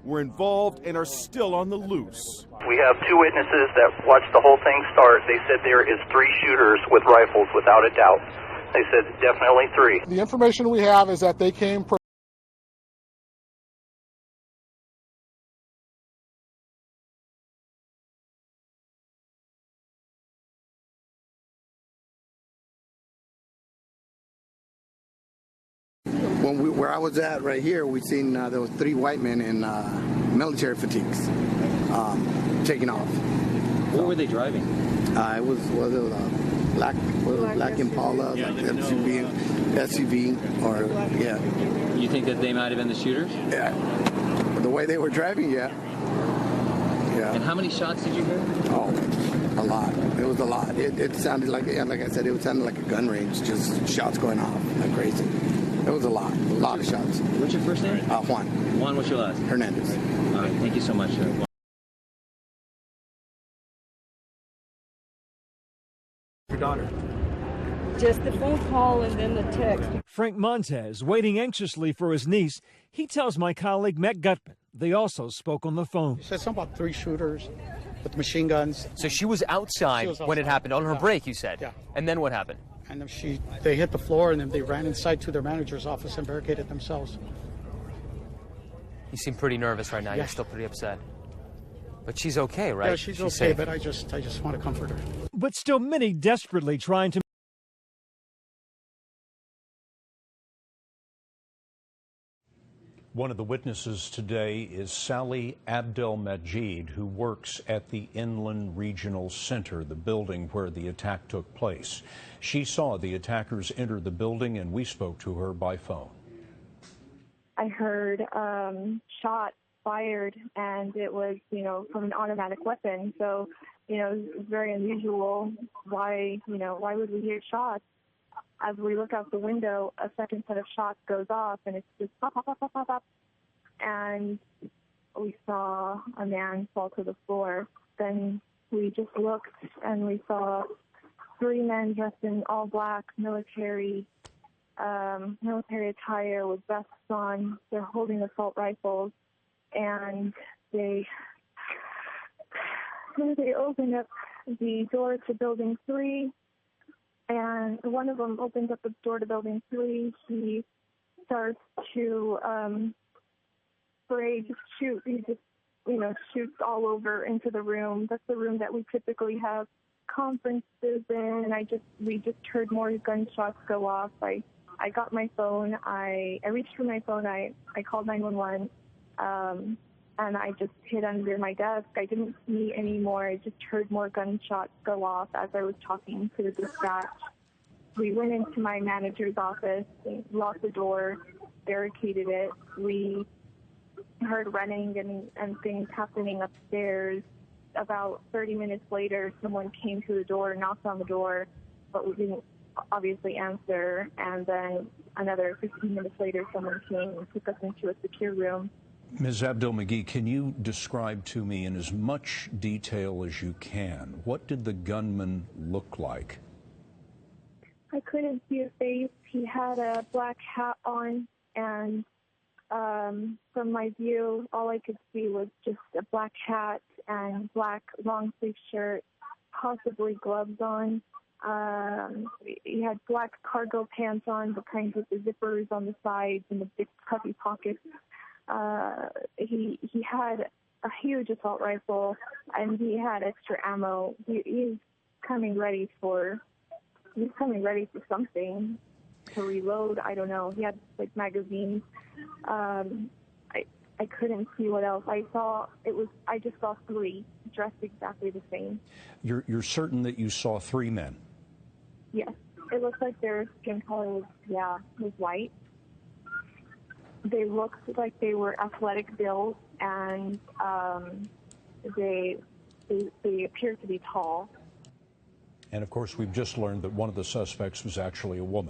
were involved and are still on the loose. We have two witnesses that watched the whole thing start. They said there is 3 shooters with rifles, without a doubt. They said definitely 3. The information we have is that they came where I was at right here, we seen there was 3 white men in military fatigues taking off. What were they driving? It was a black Impala, like SUV, or yeah. You think that they might have been the shooters? Yeah. The way they were driving, yeah. Yeah. And how many shots did you hear? Oh, a lot. It was a lot. It sounded like, like I said, it sounded like a gun range, just shots going off like crazy. It was a lot of shots. What's your first name? Juan. Juan, what's your last? Hernandez. All right, thank you so much. Your daughter? Just the phone call and then the text. Frank Montez, waiting anxiously for his niece, he tells my colleague Matt Gutman they also spoke on the phone. She said something about 3 shooters with machine guns. So she was outside when it happened, on her break, you said? Yeah. And then what happened? And then they hit the floor, and then they ran inside to their manager's office and barricaded themselves. You seem pretty nervous right now. Yeah. You're still pretty upset. But she's okay, right? Yeah, she's okay, safe. but I just want to comfort her. But still many desperately trying to. One of the witnesses today is Sally Abdelmajid, who works at the Inland Regional Center, the building where the attack took place. She saw the attackers enter the building, and we spoke to her by phone. I heard shots fired, and it was, from an automatic weapon. So, it's very unusual. Why would we hear shots? As we look out the window, a second set of shots goes off, and it's just pop, pop, pop, pop, pop, pop. And we saw a man fall to the floor. Then we just looked, and we saw 3 men dressed in all black military attire with vests on. They're holding assault rifles, and they opened up the door to Building 3. And one of them opens up the door to Building 3. He starts to shoot. He just, shoots all over into the room. That's the room that we typically have conferences in. And we just heard more gunshots go off. I got my phone. I reached for my phone. I called 911. And I just hid under my desk. I didn't see any more. I just heard more gunshots go off as I was talking to the dispatch. We went into my manager's office, locked the door, barricaded it. We heard running and things happening upstairs. About 30 minutes later, someone came to the door, knocked on the door, but we didn't obviously answer. And then another 15 minutes later, someone came and took us into a secure room. Ms. Abdelmajid, can you describe to me in as much detail as you can, what did the gunman look like? I couldn't see his face. He had a black hat on, and from my view, all I could see was just a black hat and black long-sleeve shirt, possibly gloves on. He had black cargo pants on, the kinds with the zippers on the sides and the big puffy pockets. He had a huge assault rifle, and he had extra ammo. He's coming ready for something to reload. I don't know. He had magazines. I couldn't see what else. I just saw 3 dressed exactly the same. You're certain that you saw 3 men? Yes. It looks like their skin color was white. They looked like they were athletic build, and they appeared to be tall. And of course, we've just learned that one of the suspects was actually a woman.